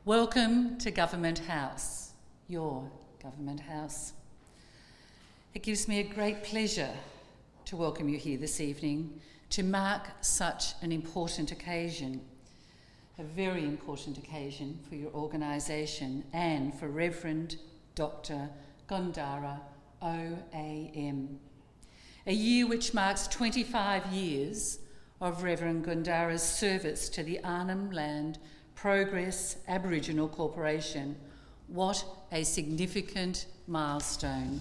Welcome to Government House, your Government House. It gives me a great pleasure to welcome you here this evening to mark such an important occasion, a very important occasion for your organisation and for Reverend Dr. Gandhara, OAM. A year which marks 25 years of Reverend Gandhara's service to the Arnhem Land Progress Aboriginal Corporation. What a significant milestone.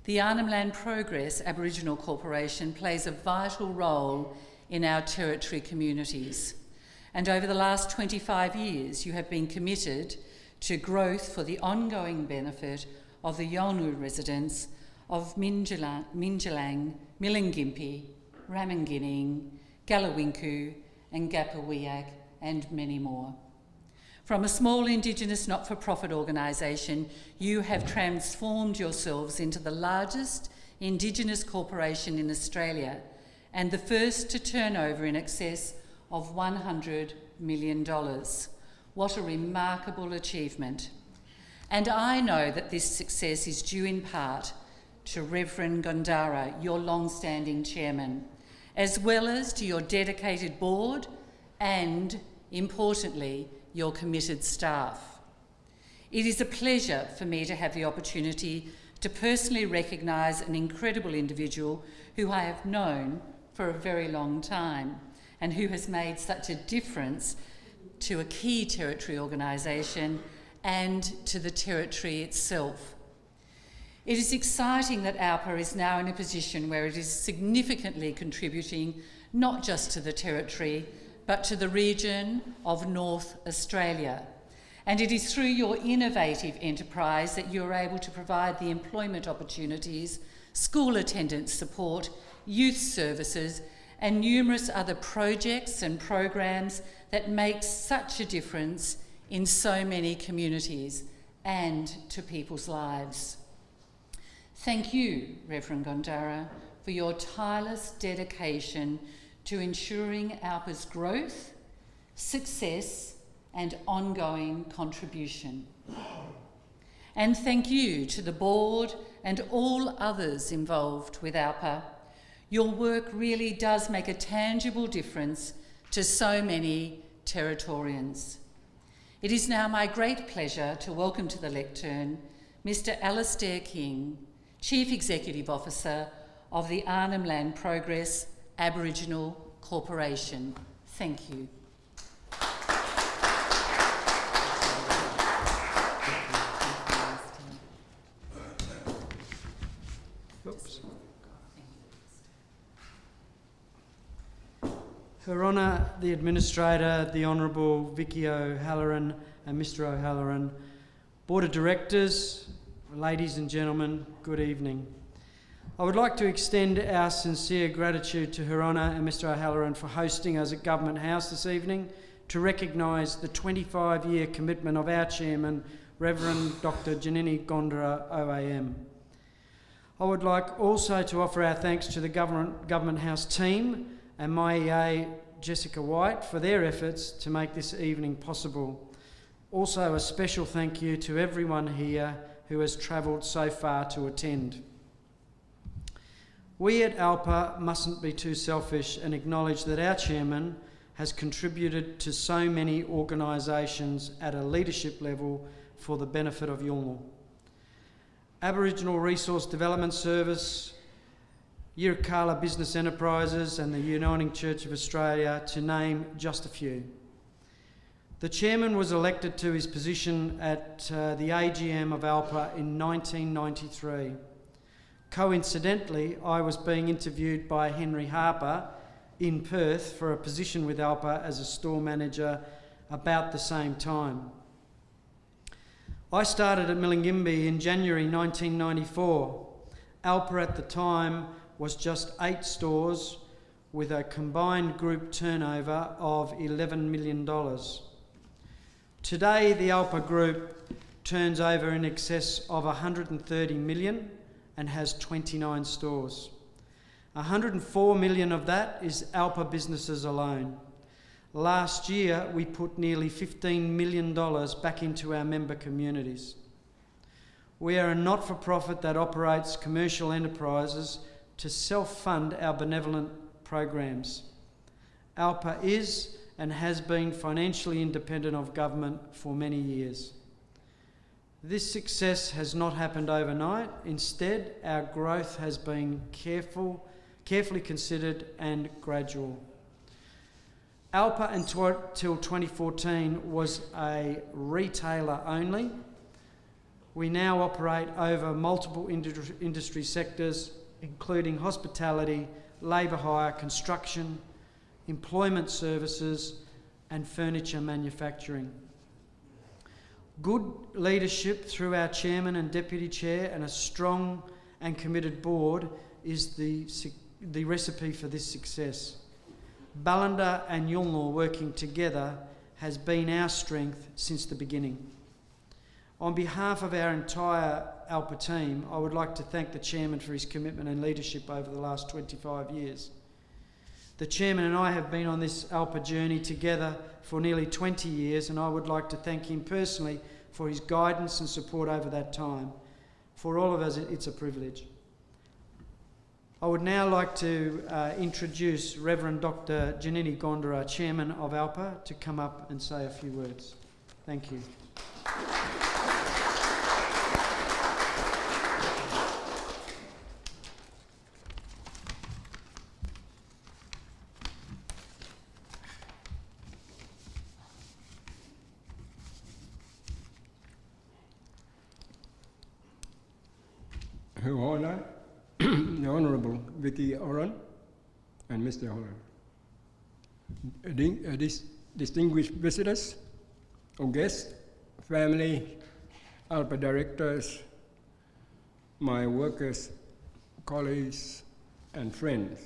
The Arnhem Land Progress Aboriginal Corporation plays a vital role in our territory communities. And over the last 25 years, you have been committed to growth for the ongoing benefit of the Yolngu residents of Minjalang, Milingimpi, Ramingining, Galawinku, and Gapawiak, and many more. From a small Indigenous not-for-profit organisation, you have transformed yourselves into the largest Indigenous corporation in Australia and the first to turn over in excess of $100 million. What a remarkable achievement. And I know that this success is due in part to Reverend Gandhara, your long-standing chairman, as well as to your dedicated board and, importantly, your committed staff. It is a pleasure for me to have the opportunity to personally recognise an incredible individual who I have known for a very long time and who has made such a difference to a key territory organisation and to the territory itself. It is exciting that ALPA is now in a position where it is significantly contributing not just to the territory, but to the region of North Australia. And it is through your innovative enterprise that you are able to provide the employment opportunities, school attendance support, youth services, and numerous other projects and programs that make such a difference in so many communities and to people's lives. Thank you, Reverend Gandhara, for your tireless dedication to ensuring ALPA's growth, success, and ongoing contribution. And thank you to the board and all others involved with ALPA. Your work really does make a tangible difference to so many Territorians. It is now my great pleasure to welcome to the lectern Mr. Alastair King, Chief Executive Officer of the Arnhem Land Progress Aboriginal Corporation. Thank you. Oops. Her Honour, the Administrator, the Honourable Vicki O'Halloran and Mr. O'Halloran, Board of Directors, ladies and gentlemen, good evening. I would like to extend our sincere gratitude to Her Honour and Mr. O'Halloran for hosting us at Government House this evening to recognise the 25-year commitment of our Chairman, Reverend Dr. Djinyini Gondarra, OAM. I would like also to offer our thanks to the Government House team and my EA, Jessica White, for their efforts to make this evening possible. Also a special thank you to everyone here who has travelled so far to attend. We at ALPA mustn't be too selfish and acknowledge that our chairman has contributed to so many organisations at a leadership level for the benefit of Yolngu. Aboriginal Resource Development Service, Yirrkala Business Enterprises and the Uniting Church of Australia, to name just a few. The chairman was elected to his position at the AGM of ALPA in 1993. Coincidentally, I was being interviewed by Henry Harper in Perth for a position with ALPA as a store manager about the same time. I started at Milingimbi in January 1994. ALPA at the time was just 8 stores with a combined group turnover of $11 million. Today, the ALPA Group turns over in excess of $130 million and has 29 stores. $104 million of that is ALPA businesses alone. Last year, we put nearly $15 million back into our member communities. We are a not-for-profit that operates commercial enterprises to self-fund our benevolent programs. ALPA is and has been financially independent of government for many years. This success has not happened overnight. Instead, our growth has been carefully considered and gradual. ALPA until 2014 was a retailer only. We now operate over multiple industry sectors, including hospitality, labour hire, construction, employment services, and furniture manufacturing. Good leadership through our chairman and deputy chair and a strong and committed board is the recipe for this success. Ballanda and Yolngu working together has been our strength since the beginning. On behalf of our entire ALPA team, I would like to thank the chairman for his commitment and leadership over the last 25 years. The chairman and I have been on this ALPA journey together for nearly 20 years, and I would like to thank him personally for his guidance and support over that time. For all of us, it's a privilege. I would now like to introduce Reverend Dr. Djinyini Gondarra, Chairman of ALPA, to come up and say a few words. Thank you. Her Honour, the Honourable Vicki O'Halloran and Mr. O'Halloran. Distinguished visitors, or guests, family, ALPA directors, my workers, colleagues, and friends.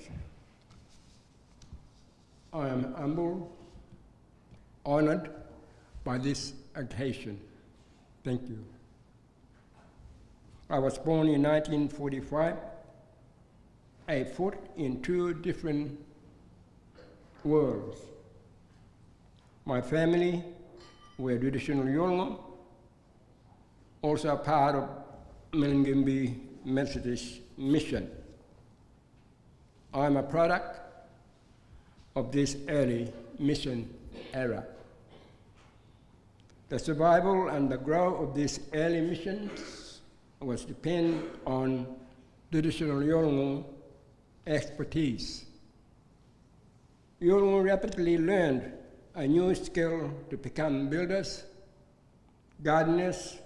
I am humbled, honoured by this occasion. Thank you. I was born in 1945, a foot in two different worlds. My family were traditional Yolngu, also part of Melngimbi Methodist Mission. I am a product of this early mission era. The survival and the growth of these early missions was depend on traditional Yolngu expertise. Yolngu rapidly learned a new skill to become builders, gardeners,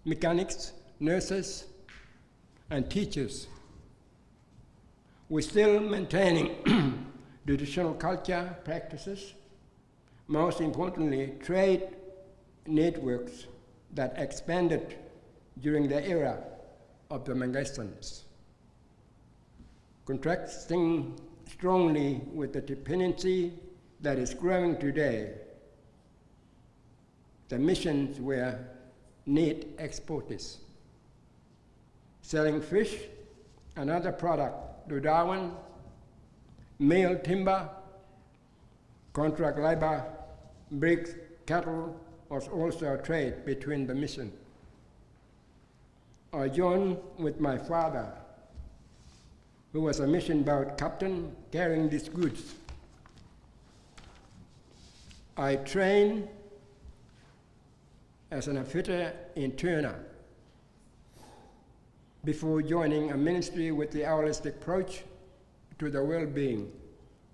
mechanics, nurses, and teachers. We're still maintaining traditional culture practices, most importantly, trade networks that expanded during the era of the Mangaistans, contrasting strongly with the dependency that is growing today. The missions were net exporters, selling fish and other product to Darwin, male timber, contract labor, bricks, cattle, was also a trade between the mission. I joined with my father, who was a mission boat captain carrying these goods. I trained as an fitter in Turner before joining a ministry with the holistic approach to the well-being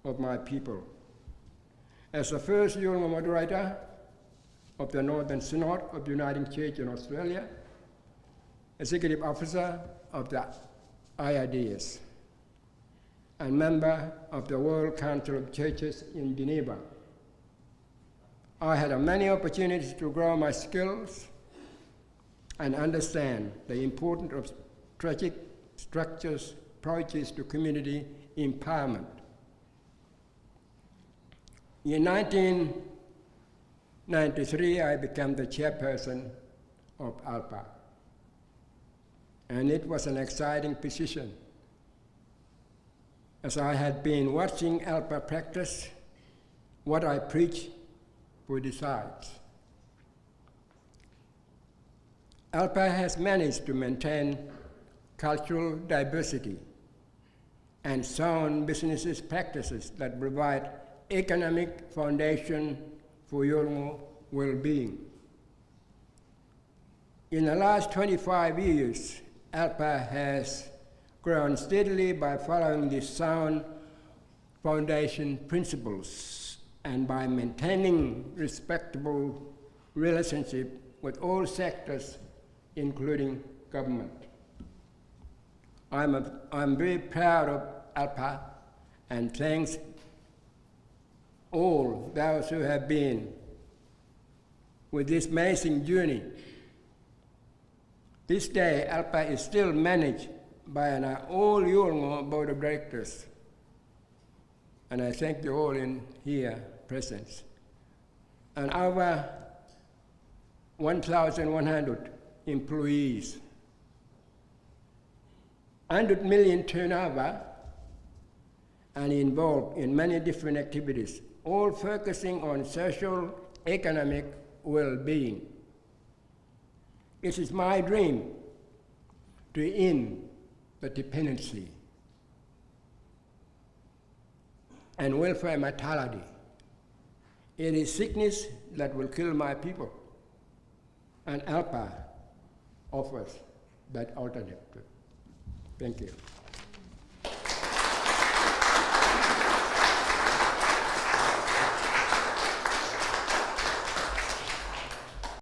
of my people. As the first Yolngu moderator of the Northern Synod of the Uniting Church in Australia, executive officer of the IIDS, and member of the World Council of Churches in Geneva. I had many opportunities to grow my skills and understand the importance of strategic structures, approaches to community empowerment. In 1993, I became the chairperson of ALPA, and it was an exciting position. as I had been watching ALPA practice, what I preach, who decides? ALPA has managed to maintain cultural diversity and sound business practices that provide economic foundation for Yolngu well-being. In the last 25 years, ALPA has grown steadily by following the sound foundation principles and by maintaining respectable relationship with all sectors, including government. I'm very proud of ALPA and thanks all those who have been with this amazing journey. This day, ALPA is still managed by an all Yolngu board of directors, and I thank you all in here present. And over 1,100 employees, 100 million turnover, and involved in many different activities, all focusing on social, economic well-being. It is my dream to end the dependency and welfare mentality. It is sickness that will kill my people, and ALPA offers that alternative. Thank you.